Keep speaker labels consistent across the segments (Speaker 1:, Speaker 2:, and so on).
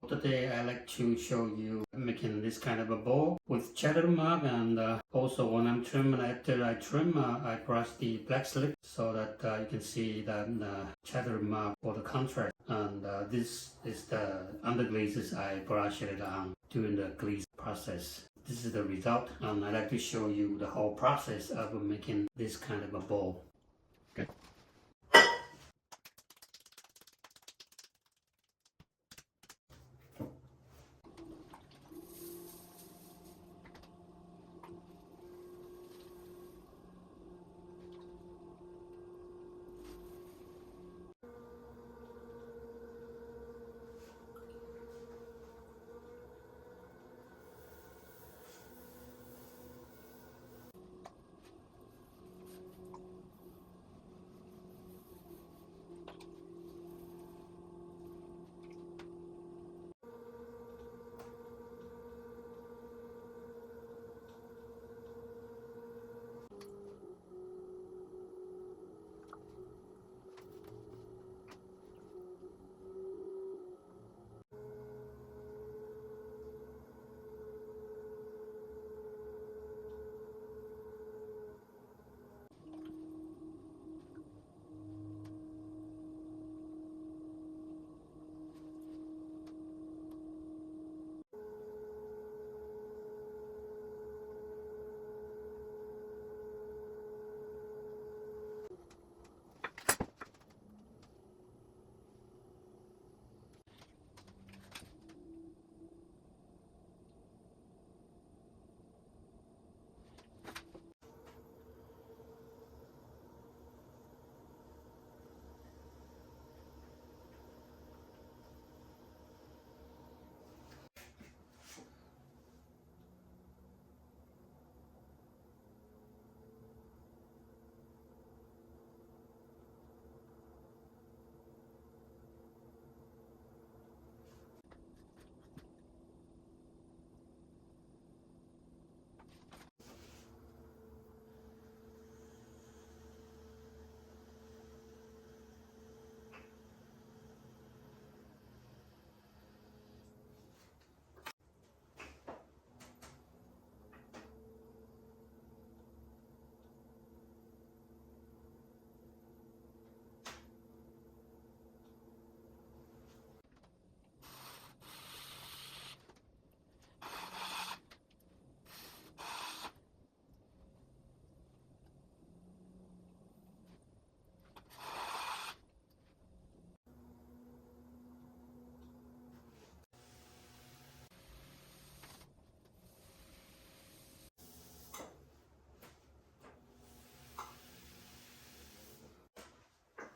Speaker 1: Today I like to show you making this kind of a bowl with cheddar mark, and also when I'm trimming, after I trim, I brush the black slip so that you can see that cheddar mark for the contrast. And this is the underglazes I brushed it on during the glaze process. This is the result, and I like to show you the whole process of making this kind of a bowl. Okay.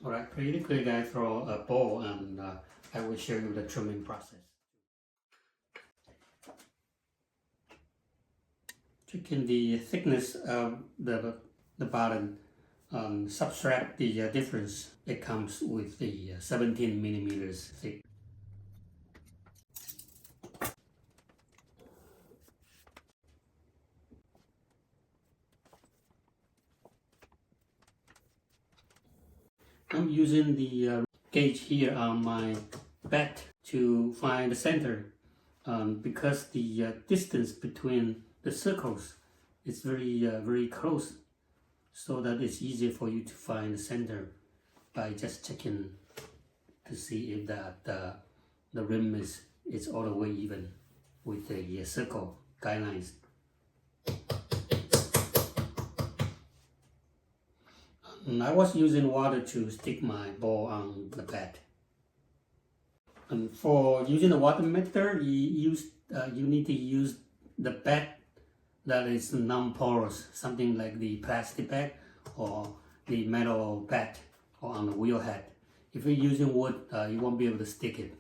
Speaker 1: Alright, pretty quick I throw a bowl, and I will show you the trimming process. Checking the thickness of the bottom, subtract the difference. It comes with the 17 millimeters thick. I'm using the gauge here on my bat to find the center, because the distance between the circles is very close, so that it's easier for you to find the center by just checking to see if the rim is all the way even with the circle guidelines. And I was using water to stick my ball on the bat. And for using the water method, you need to use the bat that is non-porous, something like the plastic bag or the metal bat or on the wheel head. If you're using wood, you won't be able to stick it.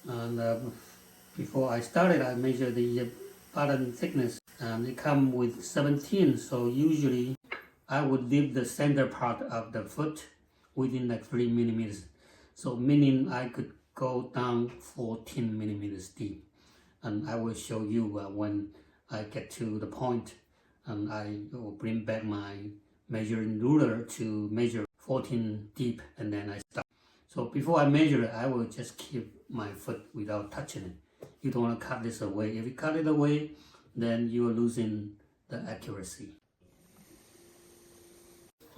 Speaker 1: And before I started, I measured the bottom thickness, and it comes with 17. So usually I would leave the center part of the foot within like 3 millimeters. So meaning I could go down 14 millimeters deep. And I will show you when I get to the point, and I will bring back my measuring ruler to measure 14 deep, and then I stop. So before I measure it, I will just keep my foot without touching it. You don't want to cut this away. If you cut it away, then you are losing the accuracy.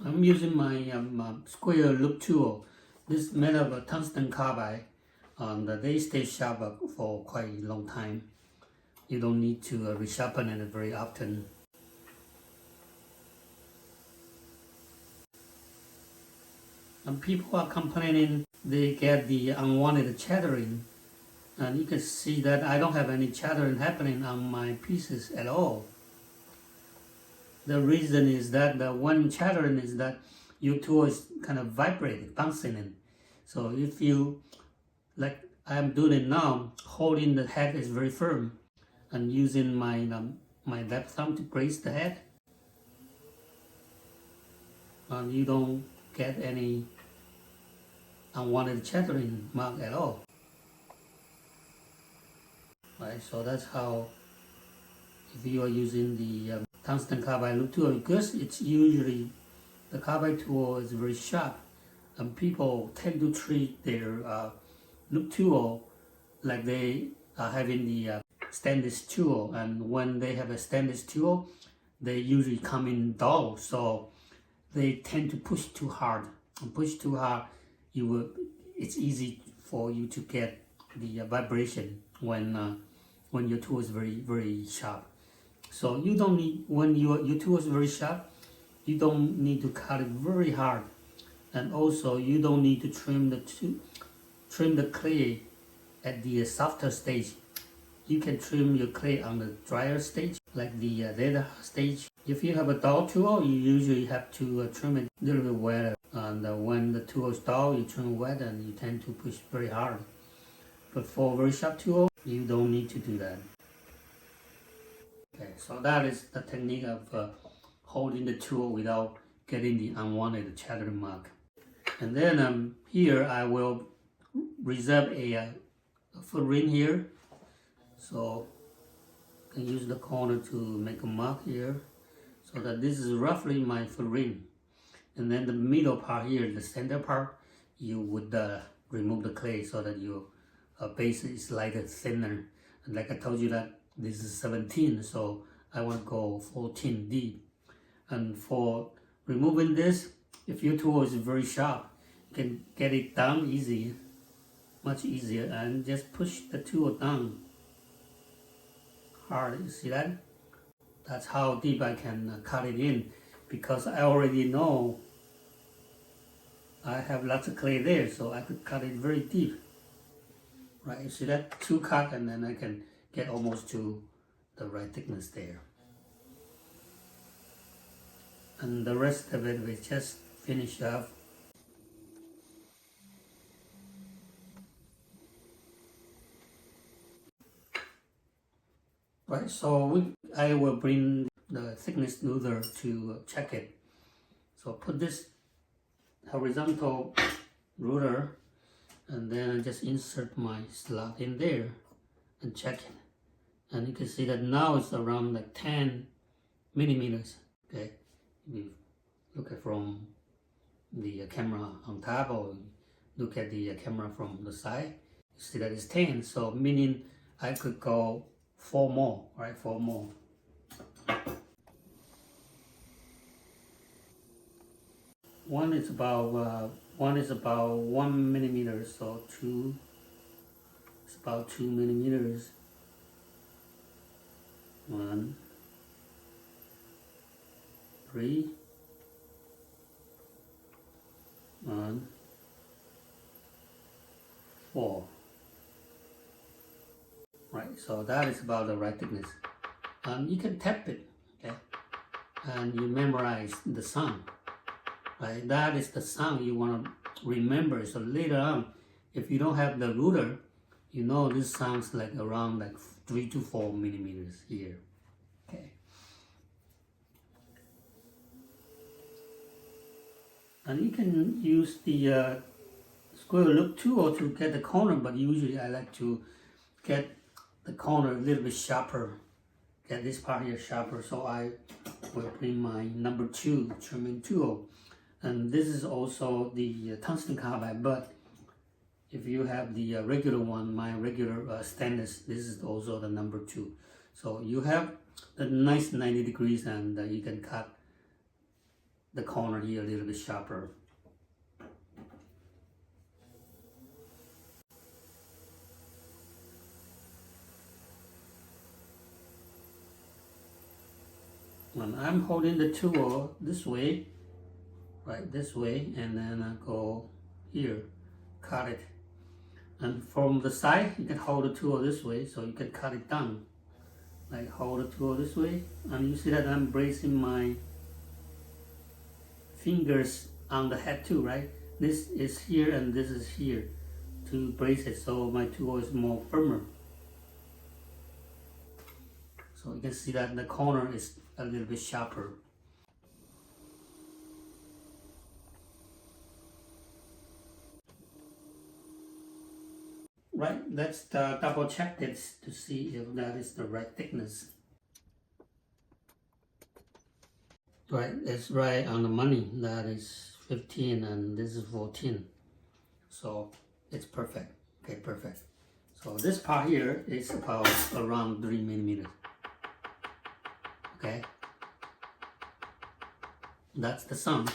Speaker 1: I'm using my square loop tool. This is made of a tungsten carbide. They stay sharp for quite a long time. You don't need to resharpen it very often. And people are complaining they get the unwanted chattering. And you can see that I don't have any chattering happening on my pieces at all. The reason is that the one chattering is that your tool is kind of vibrating, bouncing in. So if you, like I'm doing it now, holding the head is very firm and using my left thumb to brace the head. And you don't get any unwanted chattering mark at all. Right, so that's how, if you are using the tungsten carbide loop tool, because it's usually, the carbide tool is very sharp, and people tend to treat their loop tool like they are having the stainless tool, and when they have a stainless tool, they usually come in dull, so they tend to push too hard. And push too hard, it's easy for you to get the vibration when your tool is very, very sharp. So you don't need, when your tool is very sharp, you don't need to cut it very hard, and also you don't need to trim the clay at the softer stage. You can trim your clay on the drier stage, like the leather stage. If you have a dull tool, you usually have to trim it a little bit wetter. And when the tool is dull, you trim wet and you tend to push very hard. But for a very sharp tool, you don't need to do that. Okay, so that is the technique of holding the tool without getting the unwanted chattering mark. And then here I will reserve a foot ring here. So I can use the corner to make a mark here, so that this is roughly my foot ring. And then the middle part here, the center part, you would remove the clay so that your base is lighter, thinner. And like I told you that this is 17, so I want to go 14 deep. And for removing this, if your tool is very sharp, you can get it down easy, much easier, and just push the tool down hard. You see that? That's how deep I can cut it in, because I already know I have lots of clay there, so I could cut it very deep. Right, you see that? 2 cut, and then I can get almost to the right thickness there. And the rest of it we just finish off. Right, so I will bring the thickness ruler to check it. So put this horizontal ruler, and then I just insert my slot in there and check it. And you can see that now it's around like 10 millimeters. Okay, if you look at from the camera on top, or look at the camera from the side, you see that it's 10. So meaning I could go 4 more, right? 4 more. One is about 1 millimeter, so it's about 2 millimeters. 1, 3, 1, 4. Right, so that is about the right thickness. You can tap it, okay, and you memorize the sound. Right, that is the sound you want to remember. So later on, if you don't have the ruler, you know this sounds like around like 3 to 4 millimeters here. Okay. And you can use the square loop tool to get the corner, but usually I like to get the corner a little bit sharper. Get this part here sharper, so I will bring my number 2 trimming tool. And this is also the tungsten carbide, but If you have the regular one, my regular stainless, this is also the number 2. So you have a nice 90 degrees, and you can cut the corner here a little bit sharper. When I'm holding the tool this way, right, this way, and then I go here, cut it. And from the side, you can hold the tool this way, so you can cut it down. Like hold the tool this way, and you see that I'm bracing my fingers on the head too, right? This is here and this is here to brace it, so my tool is more firmer. So you can see that the corner is a little bit sharper. Right, let's double check this to see if that is the right thickness. Right, it's right on the money. That is 15 and this is 14. So it's perfect. Okay, perfect. So this part here is about around 3 millimeters. Okay, that's the sum.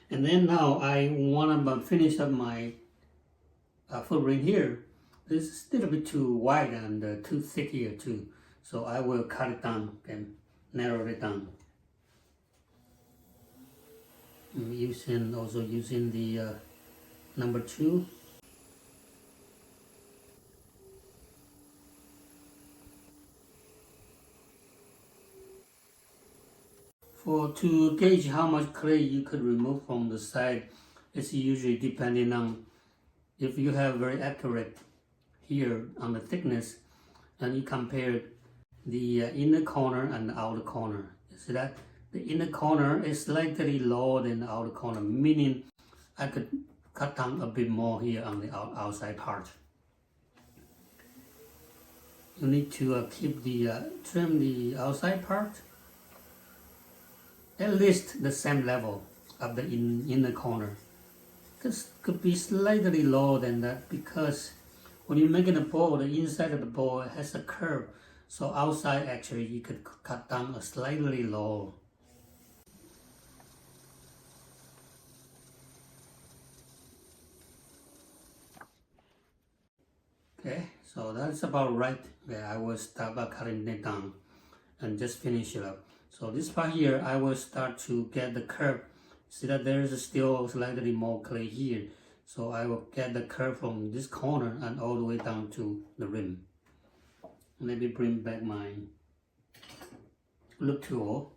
Speaker 1: And then now I want to finish up my foot ring here. This is a little bit too wide and too thick here too. So I will cut it down and narrow it down. I'm also using the number 2. To gauge how much clay you could remove from the side, it's usually depending on if you have very accurate here on the thickness, and you compare the inner corner and the outer corner. You see that the inner corner is slightly lower than the outer corner, meaning I could cut down a bit more here on the outside part. You need to trim the outside part at least the same level of the inner corner. This could be slightly lower than that because when you're making a bowl, the inside of the bowl has a curve. So outside actually you could cut down a slightly lower. Okay, so that's about right. Yeah, I will start by cutting it down and just finish it up. So this part here, I will start to get the curve. See that there is still slightly more clay here. So I will get the curve from this corner and all the way down to the rim. Let me bring back my loop tool.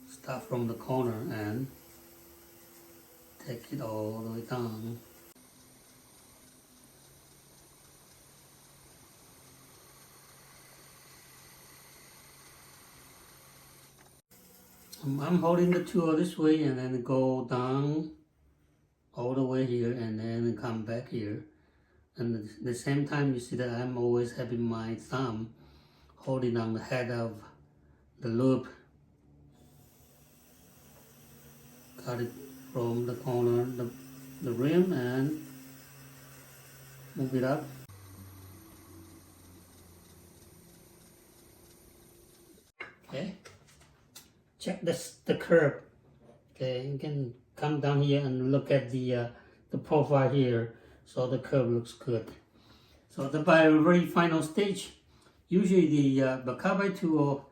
Speaker 1: Start from the corner and take it all the way down. I'm holding the tool this way and then go down all the way here and then come back here. And at the same time, you see that I'm always having my thumb holding on the head of the loop. Cut it from the corner, the rim, and move it up. Okay. Check the curve. Okay, you can come down here and look at the profile here. So the curve looks good. So the very final stage, usually the carbide tool,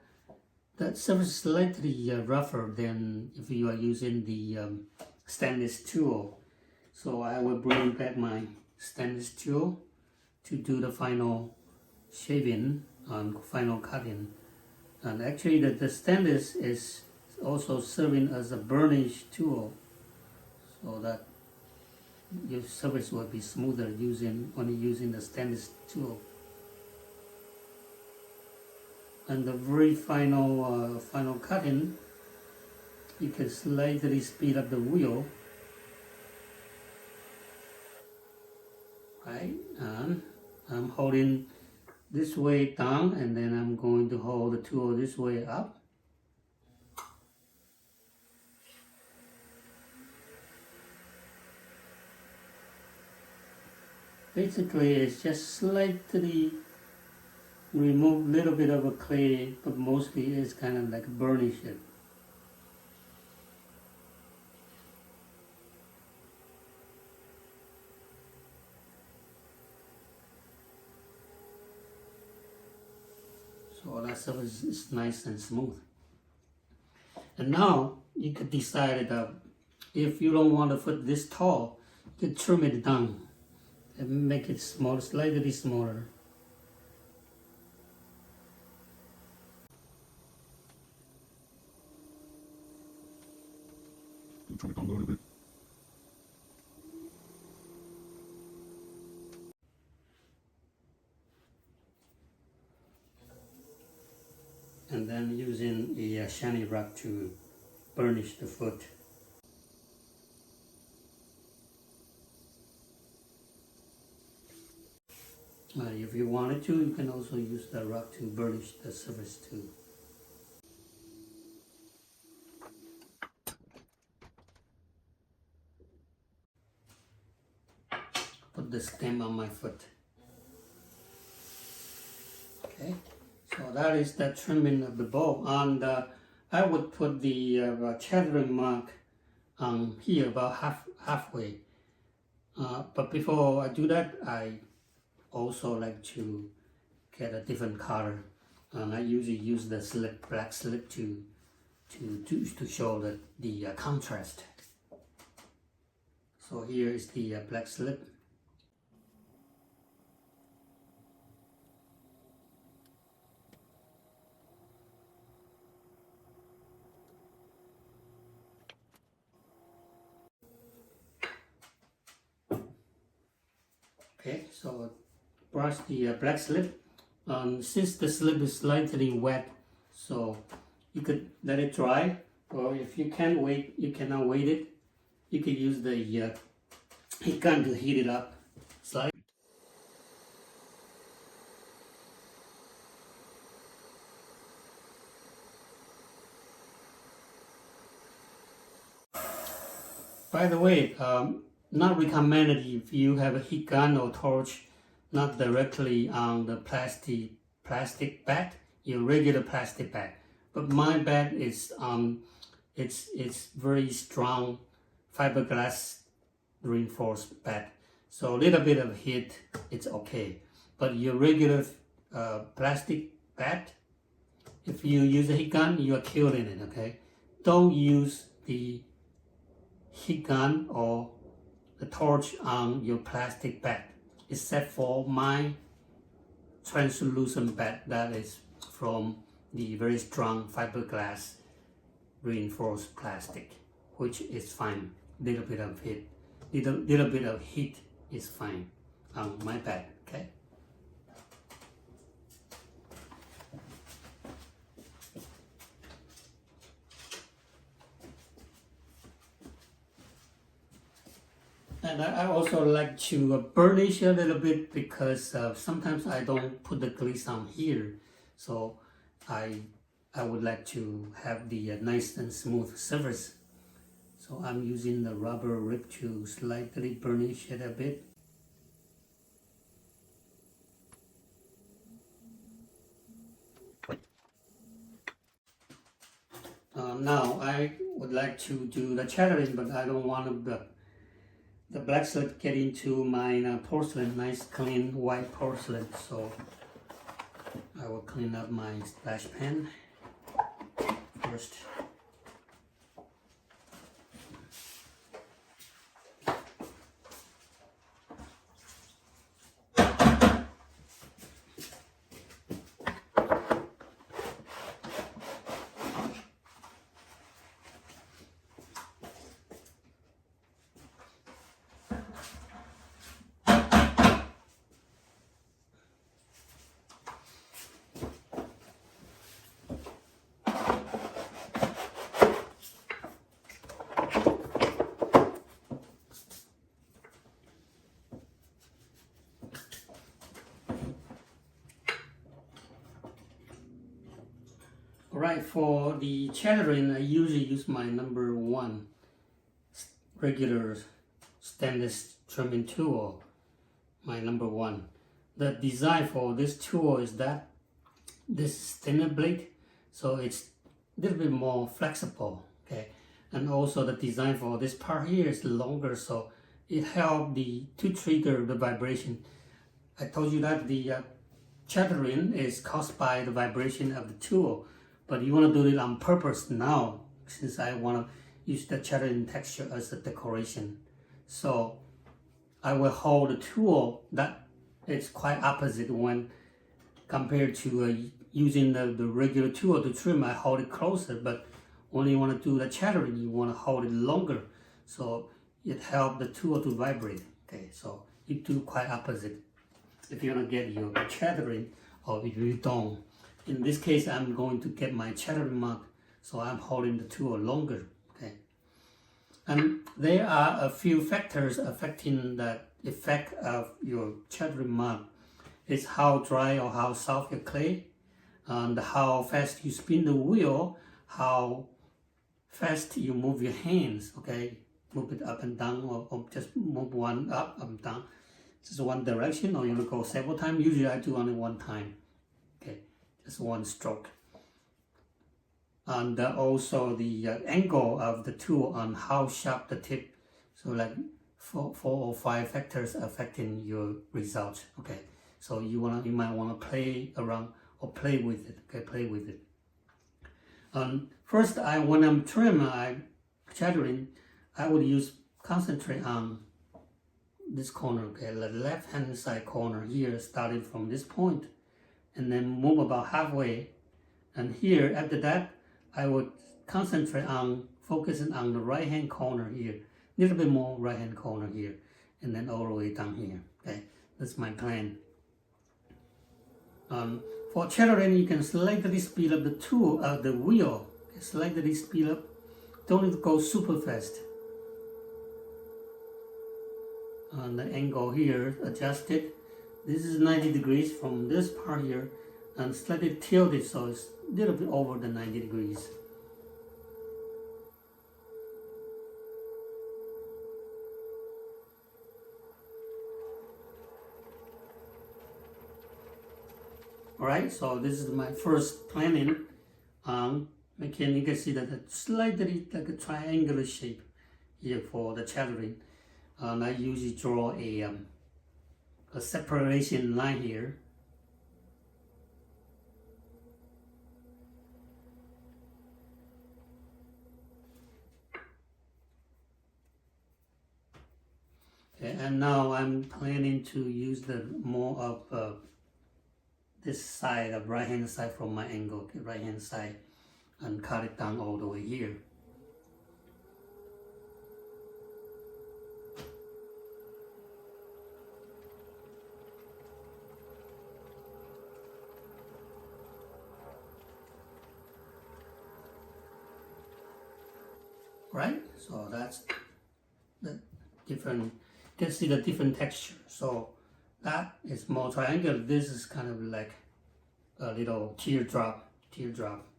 Speaker 1: that surface is slightly rougher than if you are using the stainless tool. So I will bring back my stainless tool to do the final shaving and final cutting. And actually the stainless is also serving as a burnish tool, so that your surface will be smoother when you're using the stainless tool. And the very final cutting, you can slightly speed up the wheel, right? And I'm holding this way down, and then I'm going to hold the tool this way up. Basically, it's just slightly remove a little bit of a clay, but mostly it's kind of like burnish it. So that surface is nice and smooth. And now you could decide that if you don't want the foot this tall, you can trim it down and make it smaller, slightly smaller.
Speaker 2: Trim it down a little bit.
Speaker 1: And then using a shiny rock to burnish the foot. If you wanted to, you can also use the rock to burnish the surface too. Put the stem on my foot. Okay, so that is the trimming of the bowl. And I would put the chattering mark on here about halfway. But before I do that, I also like to get a different color. And I usually use the slip, black slip to show the contrast. So here is the black slip. Okay, so brush the black slip. Since the slip is slightly wet, so you could let it dry, or if you can't wait, you cannot wait it, you could use the heat gun to heat it up slightly. By the way, not recommended if you have a heat gun or torch, not directly on the plastic bed, your regular plastic bed. But my bed is it's very strong fiberglass reinforced bed, so a little bit of heat it's okay. But your regular plastic bed, if you use a heat gun, you are killing it. Okay, don't use the heat gun or the torch on your plastic bed, except for my translucent bed that is from the very strong fiberglass reinforced plastic, which is fine. Little bit of heat is fine on my bed. Okay. And I also like to burnish a little bit because sometimes I don't put the glaze on here, so I would like to have the nice and smooth surface. So I'm using the rubber rib to slightly burnish it a bit. Now I would like to do the chattering, but I don't want the black slip get into my porcelain, nice clean white porcelain. So I will clean up my splash pan first. Alright, for the chattering, I usually use my number 1 regular stainless trimming tool. my number one. The design for this tool is that this is thinner blade, so it's a little bit more flexible, okay? And also the design for this part here is longer, so it helps to trigger the vibration. I told you that the chattering is caused by the vibration of the tool, but you want to do it on purpose now, since I want to use the chattering texture as a decoration. So I will hold the tool that it's quite opposite when compared to using the regular tool to trim. I hold it closer, but when you want to do the chattering, you want to hold it longer, so it helps the tool to vibrate. Okay, so you do quite opposite if you want to get your chattering, or if you don't. In this case, I'm going to get my chattering mark, so I'm holding the tool longer. Okay, and there are a few factors affecting the effect of your chattering mark. It's how dry or how soft your clay, and how fast you spin the wheel, how fast you move your hands. Okay, move it up and down, or just move one up and down, just one direction, or you want to go several times. Usually I do only one time. Okay, just one stroke. And also the angle of the tool and how sharp the tip. So like four or five factors affecting your result. Okay, so you might want to play around or play with it. Okay, play with it. First, when I'm chattering, I would concentrate on this corner. Okay, the left hand side corner here, starting from this point, and then move about halfway. And here, after that, I would concentrate on focusing on the right hand corner here, a little bit more right hand corner here, and then all the way down here. Okay, that's my plan. For chattering, you can slightly speed up the wheel. Okay, slightly speed up. Don't need to go super fast. And the angle here adjusted. This is 90 degrees from this part here, and slightly tilted, so it's a little bit over the 90 degrees. Alright, so this is my first planning on making. You can see that it's slightly like a triangular shape here for the chattering. And I usually draw a separation line here. Okay, and now I'm planning to use the more of this side of right hand side from my angle. Okay, right hand side, and cut it down all the way here. Right, so that's the different. You can see the different texture. So that is more triangular. This is kind of like a little teardrop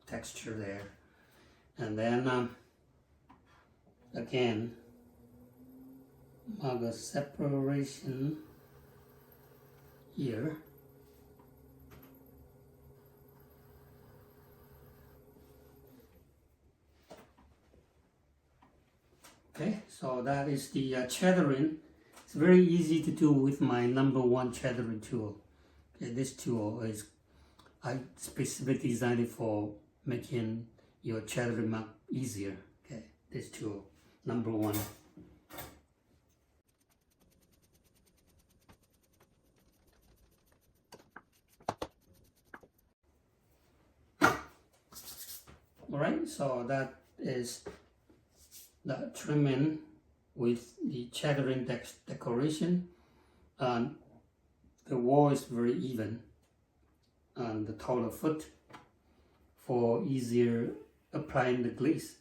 Speaker 1: texture there. And then again, mark a separation here. Okay, so that is the chattering. It's very easy to do with my number one chattering tool. Okay, this tool I specifically designed it for making your chattering mark easier. Okay, this tool, number one. Alright, so that is the trimming with the chattering decoration, and the wall is very even, and the taller foot for easier applying the glaze.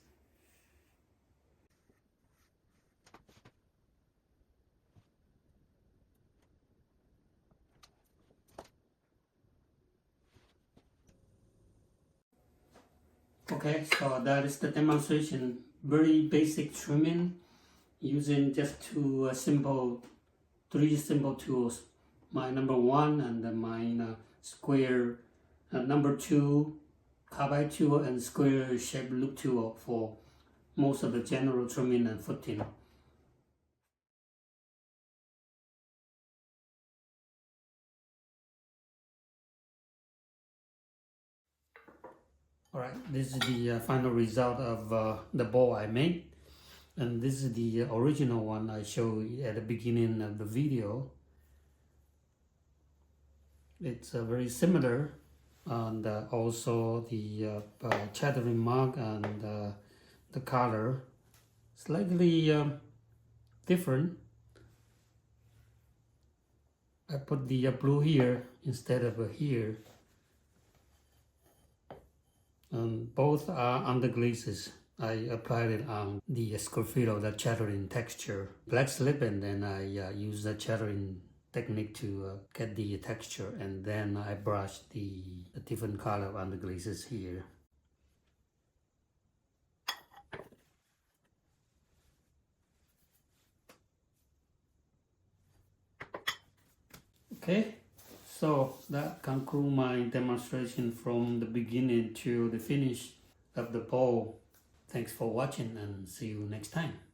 Speaker 1: Okay, so that is the demonstration. Very basic trimming using just three simple tools. my number 1 and then my square number 2 carbide tool and square shape loop tool for most of the general trimming and footing. Alright, this is the final result of the bowl I made, and this is the original one I showed at the beginning of the video. It's very similar, and also the chattering mug and the color slightly different. I put the blue here instead of here. Both are under glazes. I applied it on the Sgraffito, the chattering texture black slip, and then I use the chattering technique to get the texture, and then I brush the different color on the glazes here. Okay, so that concludes my demonstration from the beginning to the finish of the bowl. Thanks for watching and see you next time.